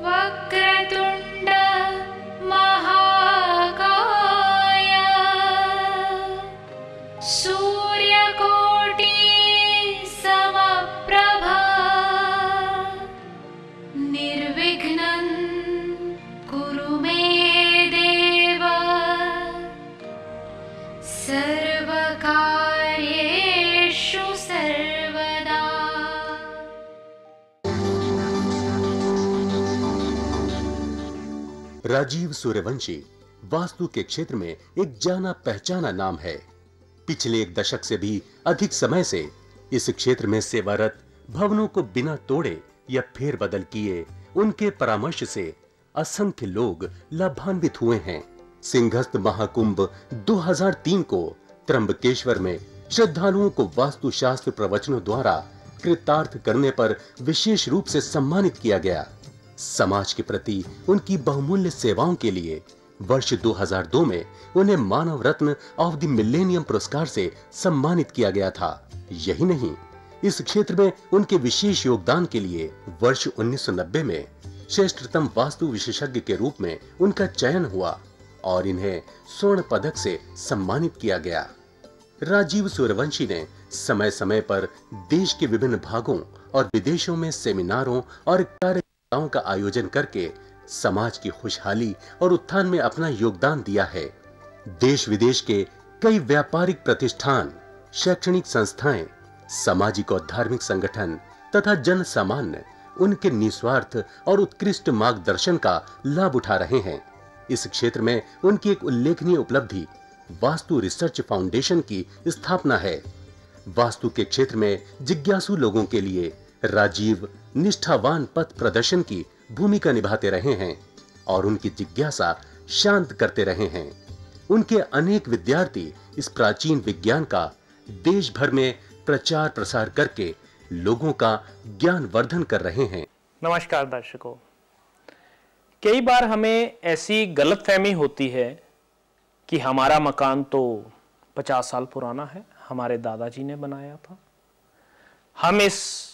वक्रतुण्ड महाकाय सूर्यकोटि समप्रभा निर्विघ्नं कुरु मे देव सर्वकार्येषु सर्वदा। राजीव सूर्यवंशी वास्तु के क्षेत्र में एक जाना पहचाना नाम है। पिछले 1 दशक से भी अधिक समय से इस क्षेत्र में सेवारत, भवनों को बिना तोड़े या फेरबदल किए उनके परामर्श से असंख्य लोग लाभान्वित हुए हैं। सिंहस्थ महाकुंभ 2003 को त्र्यंबकेश्वर में श्रद्धालुओं को वास्तुशास्त्र प्रवचनों द्वारा कृतार्थ करने पर विशेष रूप से सम्मानित किया गया। समाज के प्रति उनकी बहुमूल्य सेवाओं के लिए वर्ष 2002 में उन्हें मानव रत्न ऑफ द मिलेनियम पुरस्कार से सम्मानित किया गया था। यही नहीं, इस क्षेत्र में उनके विशेष योगदान के लिए वर्ष 1990 में श्रेष्ठतम वास्तु विशेषज्ञ के रूप में उनका चयन हुआ और इन्हें स्वर्ण पदक से सम्मानित किया गया। राजीव सूर्यवंशी ने समय समय पर देश के विभिन्न भागों और विदेशों में सेमिनारों और कार्यक्रमों का आयोजन करके समाज की खुशहाली और उत्थान में अपना योगदान दिया है। देश विदेश के कई व्यापारिक प्रतिष्ठान, शैक्षणिक संस्थाएं, सामाजिक और धार्मिक संगठन तथा जन सामान्य उनके निस्वार्थ और उत्कृष्ट मार्गदर्शन का लाभ उठा रहे हैं। इस क्षेत्र में उनकी एक उल्लेखनीय उपलब्धि वास्तु रिसर्च फाउंडेशन की स्थापना है। वास्तु के क्षेत्र में जिज्ञासु लोगों के लिए राजीव निष्ठावान पथ प्रदर्शन की भूमिका निभाते रहे हैं और उनकी जिज्ञासा शांत करते रहे हैं। उनके अनेक विद्यार्थी इस प्राचीन विज्ञान का देश भर में प्रचार प्रसार करके लोगों का ज्ञान वर्धन कर रहे हैं। नमस्कार दर्शकों, कई बार हमें ऐसी गलतफहमी होती है कि हमारा मकान तो 50 साल पुराना है, हमारे दादाजी ने बनाया था। हम इस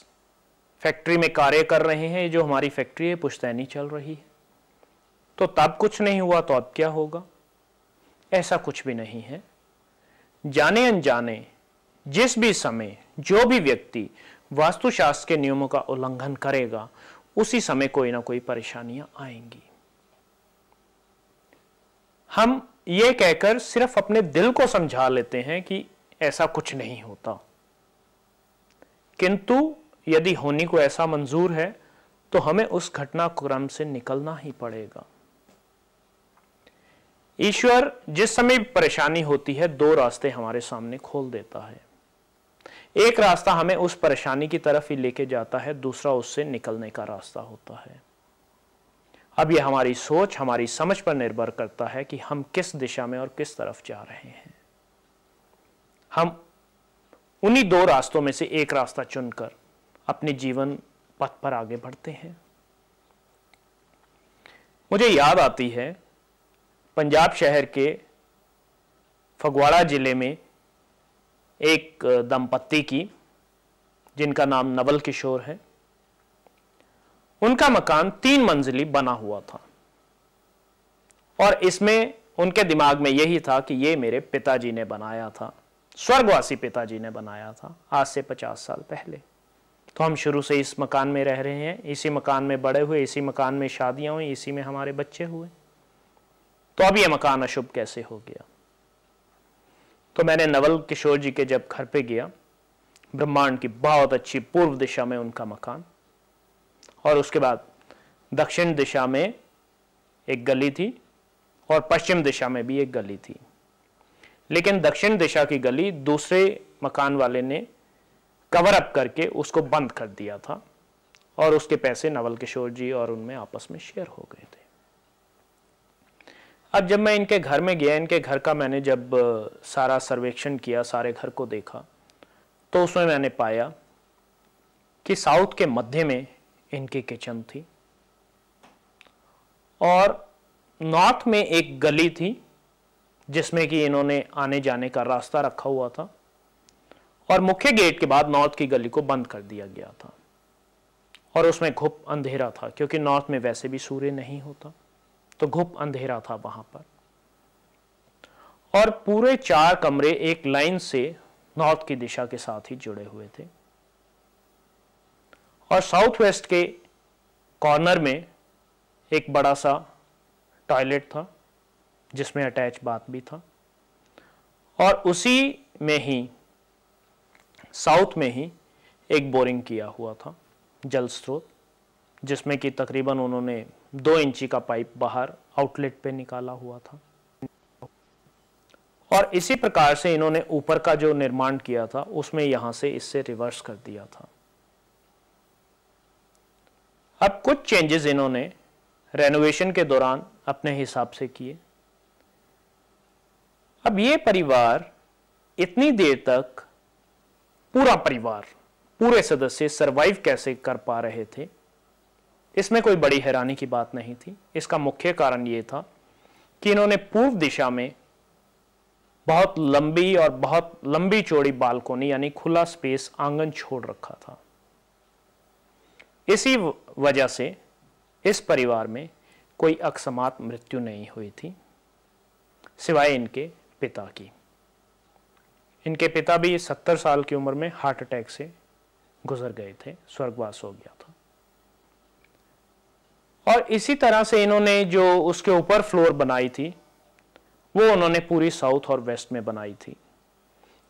फैक्ट्री में कार्य कर रहे हैं, जो हमारी फैक्ट्री है पुश्तैनी चल रही है, तो तब कुछ नहीं हुआ तो अब क्या होगा। ऐसा कुछ भी नहीं है। जाने अनजाने जिस भी समय जो भी व्यक्ति वास्तुशास्त्र के नियमों का उल्लंघन करेगा, उसी समय कोई ना कोई परेशानियां आएंगी। हम ये कहकर सिर्फ अपने दिल को समझा लेते हैं कि ऐसा कुछ नहीं होता, किंतु यदि होने को ऐसा मंजूर है तो हमें उस घटनाक्रम से निकलना ही पड़ेगा। ईश्वर जिस समय परेशानी होती है, 2 रास्ते हमारे सामने खोल देता है। एक रास्ता हमें उस परेशानी की तरफ ही लेके जाता है, दूसरा उससे निकलने का रास्ता होता है। अब यह हमारी सोच, हमारी समझ पर निर्भर करता है कि हम किस दिशा में और किस तरफ जा रहे हैं। हम उन्हीं 2 रास्तों में से एक रास्ता चुनकर अपने जीवन पथ पर आगे बढ़ते हैं। मुझे याद आती है पंजाब शहर के फगवाड़ा जिले में एक दंपत्ति की, जिनका नाम नवल किशोर है। उनका मकान 3 मंजिली बना हुआ था और इसमें उनके दिमाग में यही था कि ये मेरे पिताजी ने बनाया था, स्वर्गवासी पिताजी ने बनाया था आज से 50 साल पहले। तो हम शुरू से इस मकान में रह रहे हैं, इसी मकान में बड़े हुए, इसी मकान में शादियां हुई, इसी में हमारे बच्चे हुए, तो अब यह मकान अशुभ कैसे हो गया। तो मैंने नवल किशोर जी के जब घर पे गया, ब्रह्मांड की बहुत अच्छी पूर्व दिशा में उनका मकान, और उसके बाद दक्षिण दिशा में एक गली थी और पश्चिम दिशा में भी एक गली थी। लेकिन दक्षिण दिशा की गली दूसरे मकान वाले ने कवर अप करके उसको बंद कर दिया था और उसके पैसे नवल किशोर जी और उनमें आपस में शेयर हो गए थे। अब जब मैं इनके घर में गया, इनके घर का मैंने जब सारा सर्वेक्षण किया, सारे घर को देखा, तो उसमें मैंने पाया कि साउथ के मध्य में इनकी किचन थी और नॉर्थ में एक गली थी जिसमें कि इन्होंने आने जाने का रास्ता रखा हुआ था, और मुख्य गेट के बाद नॉर्थ की गली को बंद कर दिया गया था। और उसमें घुप अंधेरा था, क्योंकि नॉर्थ में वैसे भी सूर्य नहीं होता, तो घुप अंधेरा था वहां पर। और पूरे 4 कमरे एक लाइन से नॉर्थ की दिशा के साथ ही जुड़े हुए थे। और साउथ वेस्ट के कॉर्नर में एक बड़ा सा टॉयलेट था जिसमें अटैच बाथ भी था, और उसी में ही साउथ में ही एक बोरिंग किया हुआ था, जल स्रोत, जिसमें कि तकरीबन उन्होंने 2 इंची का पाइप बाहर आउटलेट पे निकाला हुआ था। और इसी प्रकार से इन्होंने ऊपर का जो निर्माण किया था उसमें यहां से इससे रिवर्स कर दिया था। अब कुछ चेंजेस इन्होंने रेनोवेशन के दौरान अपने हिसाब से किए। अब ये परिवार इतनी देर तक, पूरा परिवार, पूरे सदस्य सरवाइव कैसे कर पा रहे थे, इसमें कोई बड़ी हैरानी की बात नहीं थी। इसका मुख्य कारण ये था कि इन्होंने पूर्व दिशा में बहुत लंबी और बहुत लंबी चौड़ी बालकोनी यानी खुला स्पेस, आंगन छोड़ रखा था। इसी वजह से इस परिवार में कोई अकस्मात मृत्यु नहीं हुई थी, सिवाय इनके पिता की। इनके पिता भी 70 साल की उम्र में हार्ट अटैक से गुजर गए थे, स्वर्गवास हो गया था। और इसी तरह से इन्होंने जो उसके ऊपर फ्लोर बनाई थी वो उन्होंने पूरी साउथ और वेस्ट में बनाई थी,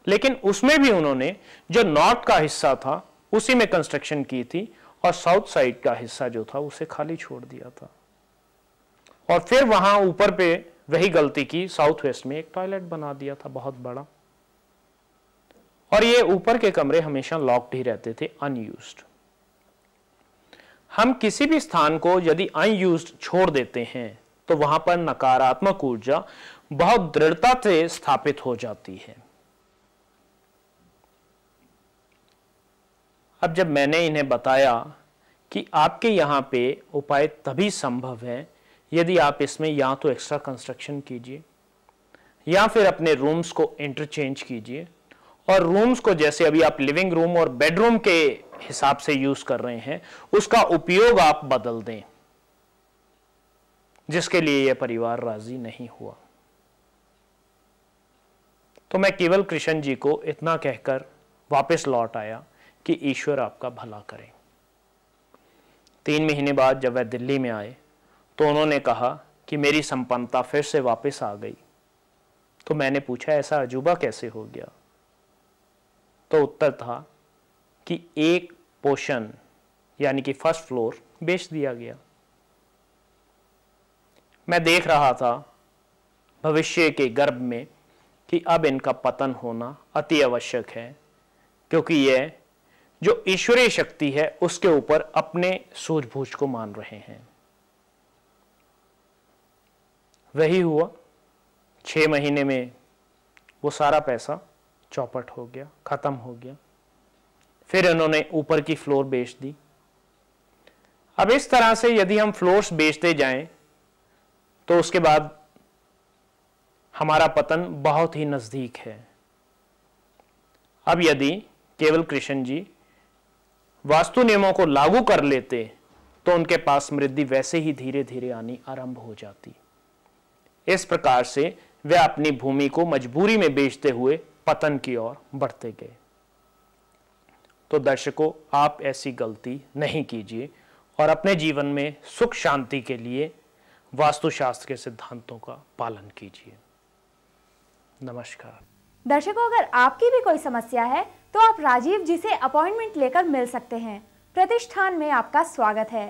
लेकिन उसमें भी उन्होंने जो नॉर्थ का हिस्सा था उसी में कंस्ट्रक्शन की थी, और साउथ साइड का हिस्सा जो था उसे खाली छोड़ दिया था। और फिर वहां ऊपर पे वही गलती की, साउथ वेस्ट में एक टॉयलेट बना दिया था बहुत बड़ा। और ये ऊपर के कमरे हमेशा लॉक्ड ही रहते थे, अनयूज्ड। हम किसी भी स्थान को यदि अनयूज्ड छोड़ देते हैं तो वहां पर नकारात्मक ऊर्जा बहुत दृढ़ता से स्थापित हो जाती है। अब जब मैंने इन्हें बताया कि आपके यहां पे उपाय तभी संभव है यदि आप इसमें या तो एक्स्ट्रा कंस्ट्रक्शन कीजिए या फिर अपने रूम्स को इंटरचेंज कीजिए, और रूम्स को जैसे अभी आप लिविंग रूम और बेडरूम के हिसाब से यूज कर रहे हैं उसका उपयोग आप बदल दें, जिसके लिए यह परिवार राजी नहीं हुआ। तो मैं केवल कृष्ण जी को इतना कहकर वापस लौट आया कि ईश्वर आपका भला करे। 3 महीने बाद जब वह दिल्ली में आए तो उन्होंने कहा कि मेरी संपन्नता फिर से वापस आ गई। तो मैंने पूछा ऐसा अजूबा कैसे हो गया? तो उत्तर था कि एक पोर्शन यानी कि फर्स्ट फ्लोर बेच दिया गया। मैं देख रहा था भविष्य के गर्भ में कि अब इनका पतन होना अति आवश्यक है, क्योंकि यह जो ईश्वरीय शक्ति है उसके ऊपर अपने सूझबूझ को मान रहे हैं। वही हुआ। 6 महीने में वो सारा पैसा चौपट हो गया, खत्म हो गया। फिर इन्होंने ऊपर की फ्लोर बेच दी। अब इस तरह से यदि हम फ्लोर्स बेचते जाएं तो उसके बाद हमारा पतन बहुत ही नजदीक है। अब यदि केवल कृष्ण जी वास्तु नियमों को लागू कर लेते तो उनके पास समृद्धि वैसे ही धीरे धीरे आनी आरंभ हो जाती। इस प्रकार से वे अपनी भूमि को मजबूरी में बेचते हुए पतन की ओर बढ़ते गए। तो दर्शकों, आप ऐसी गलती नहीं कीजिए और अपने जीवन में सुख शांति के लिए वास्तुशास्त्र के सिद्धांतों का पालन कीजिए। नमस्कार। दर्शकों, अगर आपकी भी कोई समस्या है तो आप राजीव जी से अपॉइंटमेंट लेकर मिल सकते हैं। प्रतिष्ठान में आपका स्वागत है।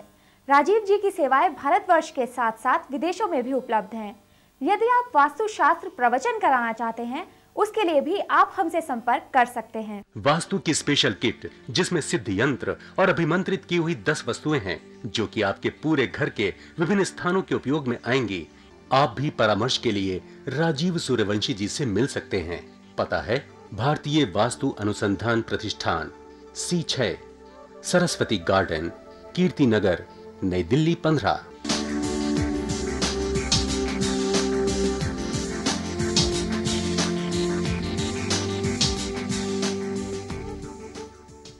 राजीव जी की सेवाएं भारतवर्ष के साथ साथ विदेशों में भी उपलब्ध हैं। यदि आप वास्तुशास्त्र प्रवचन कराना चाहते हैं उसके लिए भी आप हमसे संपर्क कर सकते हैं। वास्तु की स्पेशल किट जिसमें सिद्ध यंत्र और अभिमंत्रित की हुई 10 वस्तुएं हैं जो कि आपके पूरे घर के विभिन्न स्थानों के उपयोग में आएंगी। आप भी परामर्श के लिए राजीव सूर्यवंशी जी से मिल सकते हैं। पता है भारतीय वास्तु अनुसंधान प्रतिष्ठान, C6, सरस्वती गार्डन, कीर्ति नगर, नई दिल्ली 15।